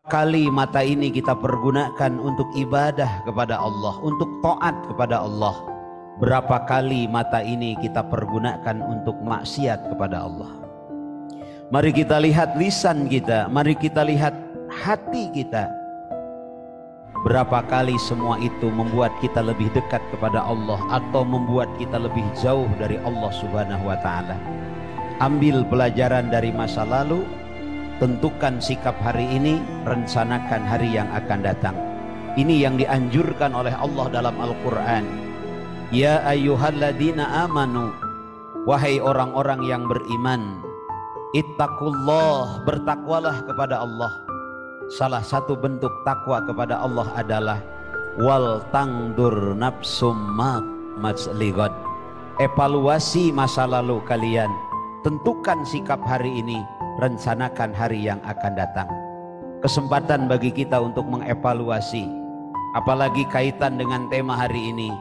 kali mata ini kita pergunakan untuk ibadah kepada Allah, untuk taat kepada Allah? Berapa kali mata ini kita pergunakan untuk maksiat kepada Allah? Mari kita lihat lisan kita, mari kita lihat hati kita. Berapa kali semua itu membuat kita lebih dekat kepada Allah atau membuat kita lebih jauh dari Allah Subhanahu wa Ta'ala? Ambil pelajaran dari masa lalu, tentukan sikap hari ini, rencanakan hari yang akan datang. Ini yang dianjurkan oleh Allah dalam Al-Quran. Ya ayyuhalladzina amanu, wahai orang-orang yang beriman, ittaqullah, bertakwalah kepada Allah. Salah satu bentuk takwa kepada Allah adalah wal tangdur nafsum ma matsligad. Evaluasi masa lalu kalian, tentukan sikap hari ini, rencanakan hari yang akan datang. Kesempatan bagi kita untuk mengevaluasi, apalagi kaitan dengan tema hari ini,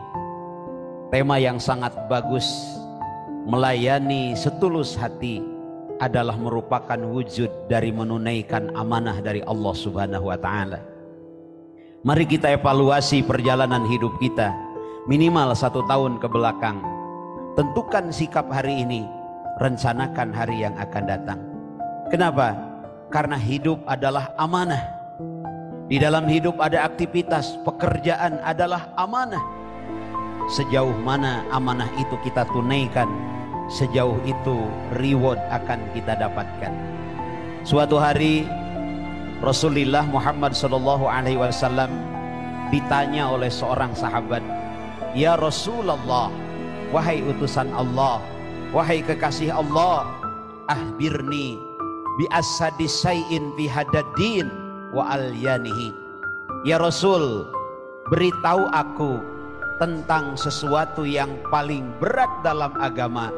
tema yang sangat bagus. Melayani setulus hati adalah merupakan wujud dari menunaikan amanah dari Allah Subhanahu wa Ta'ala. Mari kita evaluasi perjalanan hidup kita minimal 1 tahun ke belakang. Tentukan sikap hari ini, rencanakan hari yang akan datang. Kenapa? Karena hidup adalah amanah. Di dalam hidup ada aktivitas, pekerjaan adalah amanah. Sejauh mana amanah itu kita tunaikan, sejauh itu reward akan kita dapatkan. Suatu hari Rasulullah Muhammad SAW ditanya oleh seorang sahabat, "Ya Rasulullah, wahai utusan Allah, wahai kekasih Allah, ahbirni bi asadi sayyin fi hadaddin wa alyanihi." Ya Rasul, beritahu aku tentang sesuatu yang paling berat dalam agama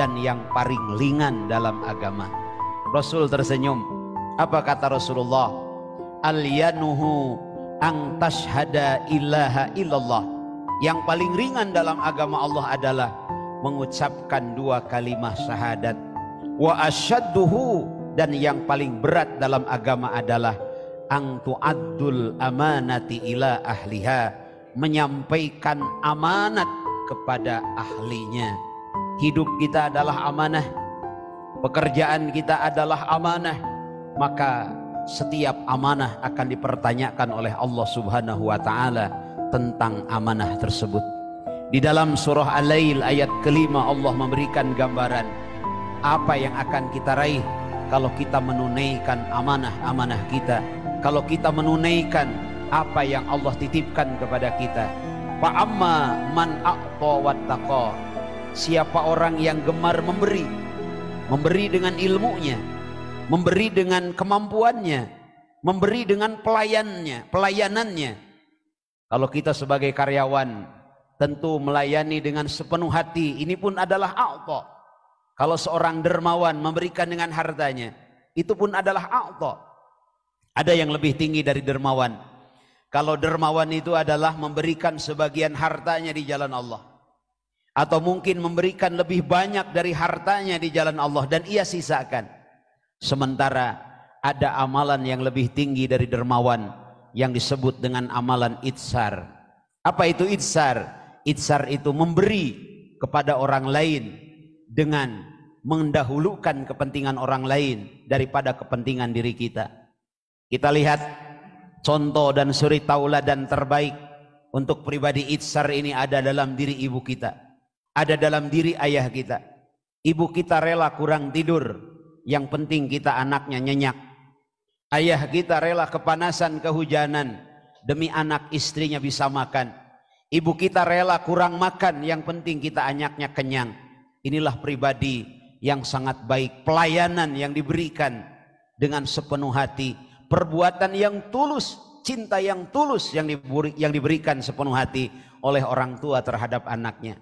dan yang paling ringan dalam agama. Rasul tersenyum. Apa kata Rasulullah? Alyanuhu ang tashhada ilaha illallah. Yang paling ringan dalam agama Allah adalah mengucapkan 2 kalimat syahadat. Wa asyadduhu, dan yang paling berat dalam agama adalah ang tu'addul amanati ila ahliha, menyampaikan amanat kepada ahlinya. Hidup kita adalah amanah, pekerjaan kita adalah amanah, maka setiap amanah akan dipertanyakan oleh Allah Subhanahu wa Ta'ala tentang amanah tersebut. Di dalam surah Al-Lail ayat ke-5 Allah memberikan gambaran apa yang akan kita raih kalau kita menunaikan amanah-amanah kita, kalau kita menunaikan apa yang Allah titipkan kepada kita. Fa'amma man a'ta wattaqa, siapa orang yang gemar memberi, memberi dengan ilmunya, memberi dengan kemampuannya, memberi dengan pelayanannya. Kalau kita sebagai karyawan tentu melayani dengan sepenuh hati, ini pun adalah a'ta. Kalau seorang dermawan memberikan dengan hartanya, itu pun adalah a'ta. Ada yang lebih tinggi dari dermawan. Kalau dermawan itu adalah memberikan sebagian hartanya di jalan Allah, atau mungkin memberikan lebih banyak dari hartanya di jalan Allah dan ia sisakan. Sementara ada amalan yang lebih tinggi dari dermawan yang disebut dengan amalan itsar. Apa itu itsar? Itsar itu memberi kepada orang lain dengan mendahulukan kepentingan orang lain daripada kepentingan diri kita. Kita lihat contoh dan suri tauladan terbaik untuk pribadi itsar ini ada dalam diri ibu kita, ada dalam diri ayah kita. Ibu kita rela kurang tidur, yang penting kita anaknya nyenyak. Ayah kita rela kepanasan kehujanan demi anak istrinya bisa makan. Ibu kita rela kurang makan, yang penting kita anaknya kenyang. Inilah pribadi yang sangat baik, pelayanan yang diberikan dengan sepenuh hati, perbuatan yang tulus, cinta yang tulus yang diberikan sepenuh hati oleh orang tua terhadap anaknya.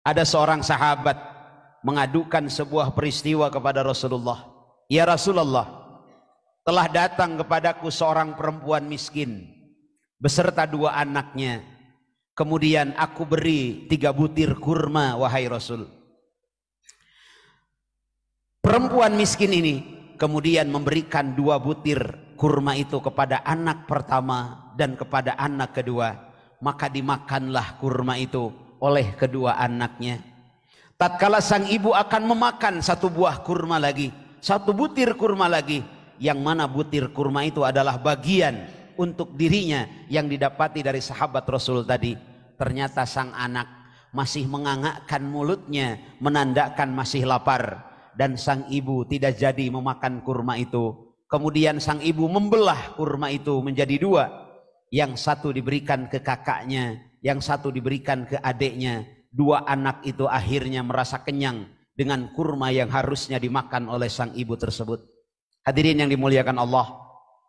Ada seorang sahabat mengadukan sebuah peristiwa kepada Rasulullah. Ya Rasulullah, telah datang kepadaku seorang perempuan miskin beserta 2 anaknya. Kemudian aku beri 3 butir kurma, wahai Rasul. Perempuan miskin ini kemudian memberikan 2 butir kurma itu kepada anak pertama dan kepada anak kedua, maka dimakanlah kurma itu oleh kedua anaknya. Tatkala sang ibu akan memakan satu buah kurma lagi, satu butir kurma lagi, yang mana butir kurma itu adalah bagian untuk dirinya yang didapati dari sahabat Rasul tadi. Ternyata sang anak masih mengangakkan mulutnya, menandakan masih lapar, dan sang ibu tidak jadi memakan kurma itu. Kemudian sang ibu membelah kurma itu menjadi dua, yang satu diberikan ke kakaknya, yang satu diberikan ke adiknya. Dua anak itu akhirnya merasa kenyang dengan kurma yang harusnya dimakan oleh sang ibu tersebut. Hadirin yang dimuliakan Allah,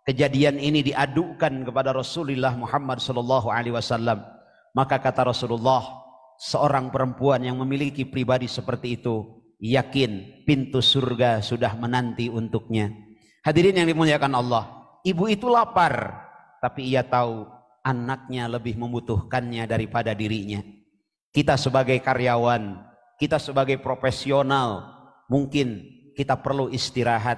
kejadian ini diadukan kepada Rasulullah Muhammad SAW. Maka kata Rasulullah, seorang perempuan yang memiliki pribadi seperti itu, yakin pintu surga sudah menanti untuknya. Hadirin yang dimuliakan Allah, ibu itu lapar, tapi ia tahu anaknya lebih membutuhkannya daripada dirinya. Kita sebagai karyawan, kita sebagai profesional, mungkin kita perlu istirahat,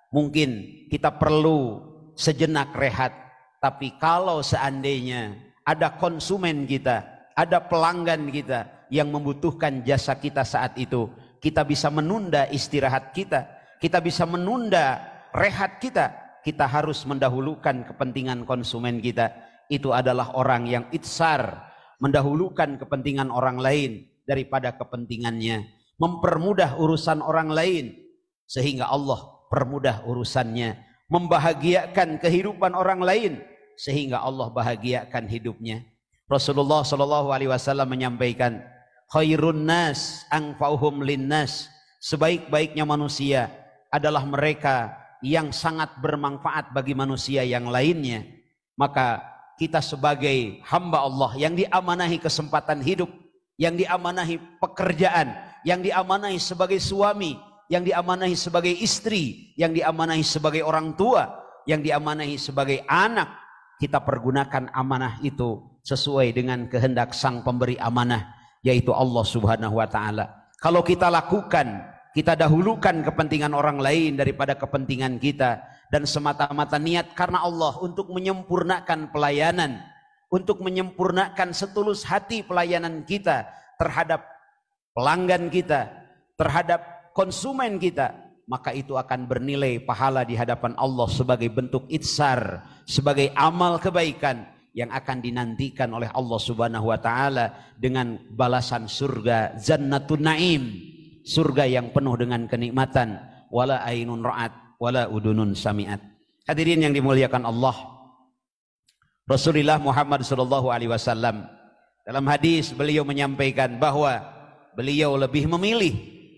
mungkin kita perlu sejenak rehat. Tapi kalau seandainya ada konsumen kita, ada pelanggan kita yang membutuhkan jasa kita saat itu, kita bisa menunda istirahat kita, kita bisa menunda rehat kita. Kita harus mendahulukan kepentingan konsumen kita. Itu adalah orang yang itsar, mendahulukan kepentingan orang lain daripada kepentingannya, mempermudah urusan orang lain sehingga Allah permudah urusannya, membahagiakan kehidupan orang lain sehingga Allah bahagiakan hidupnya. Rasulullah SAW menyampaikan, khairun nas anfa'uhum linnas, sebaik-baiknya manusia adalah mereka yang sangat bermanfaat bagi manusia yang lainnya. Maka kita sebagai hamba Allah yang diamanahi kesempatan hidup, yang diamanahi pekerjaan, yang diamanahi sebagai suami, yang diamanahi sebagai istri, yang diamanahi sebagai orang tua, yang diamanahi sebagai anak, kita pergunakan amanah itu sesuai dengan kehendak sang pemberi amanah, yaitu Allah Subhanahu wa ta'ala. Kalau kita lakukan, kita dahulukan kepentingan orang lain daripada kepentingan kita, dan semata-mata niat karena Allah untuk menyempurnakan pelayanan, untuk menyempurnakan setulus hati pelayanan kita terhadap pelanggan kita, terhadap konsumen kita, maka itu akan bernilai pahala di hadapan Allah sebagai bentuk itsar, sebagai amal kebaikan yang akan dinantikan oleh Allah Subhanahu wa ta'ala dengan balasan surga Jannatun Naim, surga yang penuh dengan kenikmatan, wala ainun ra'at wala udunun sami'at. Hadirin yang dimuliakan Allah, Rasulullah Muhammad SAW dalam hadis beliau menyampaikan bahwa beliau lebih memilih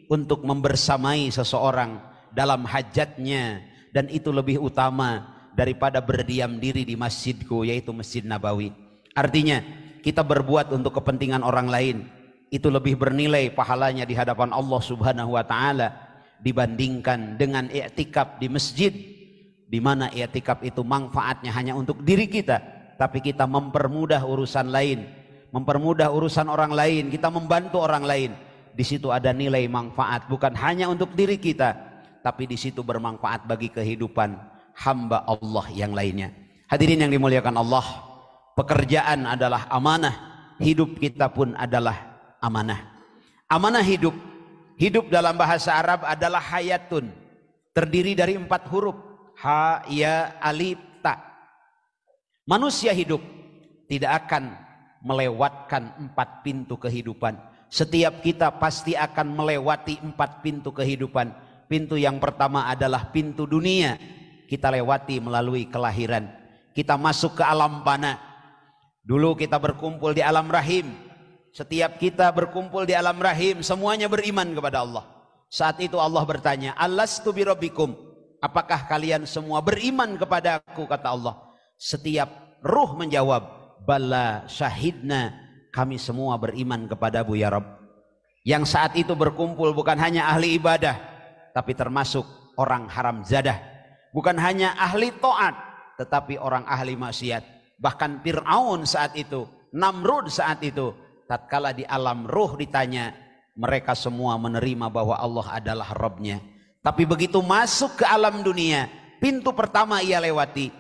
untuk membersamai seseorang dalam hajatnya, dan itu lebih utama daripada berdiam diri di masjidku, yaitu Masjid Nabawi. Artinya kita berbuat untuk kepentingan orang lain itu lebih bernilai pahalanya di hadapan Allah Subhanahu wa ta'ala dibandingkan dengan i'tikaf di masjid, di mana i'tikaf itu manfaatnya hanya untuk diri kita, tapi kita mempermudah urusan lain, mempermudah urusan orang lain, kita membantu orang lain. Di situ ada nilai manfaat bukan hanya untuk diri kita, tapi di situ bermanfaat bagi kehidupan hamba Allah yang lainnya. Hadirin yang dimuliakan Allah, pekerjaan adalah amanah, hidup kita pun adalah amanah. Amanah hidup. Hidup dalam bahasa Arab adalah hayatun, terdiri dari 4 huruf, ha, ya, alif, ta. Manusia hidup tidak akan melewatkan 4 pintu kehidupan. Setiap kita pasti akan melewati 4 pintu kehidupan. Pintu yang pertama adalah pintu dunia, kita lewati melalui kelahiran. Kita masuk ke alam fana. Dulu kita berkumpul di alam rahim. Setiap kita berkumpul di alam rahim, semuanya beriman kepada Allah. Saat itu Allah bertanya, alastu birabbikum, apakah kalian semua beriman kepada aku, kata Allah. Setiap ruh menjawab, bala syahidna, kami semua beriman kepadamu ya Rabb. Yang saat itu berkumpul bukan hanya ahli ibadah, tapi termasuk orang haram zadah. Bukan hanya ahli taat, tetapi orang ahli maksiat. Bahkan Fir'aun saat itu, Namrud saat itu, tatkala di alam ruh ditanya, mereka semua menerima bahwa Allah adalah Rabbnya. Tapi begitu masuk ke alam dunia, pintu pertama ia lewati,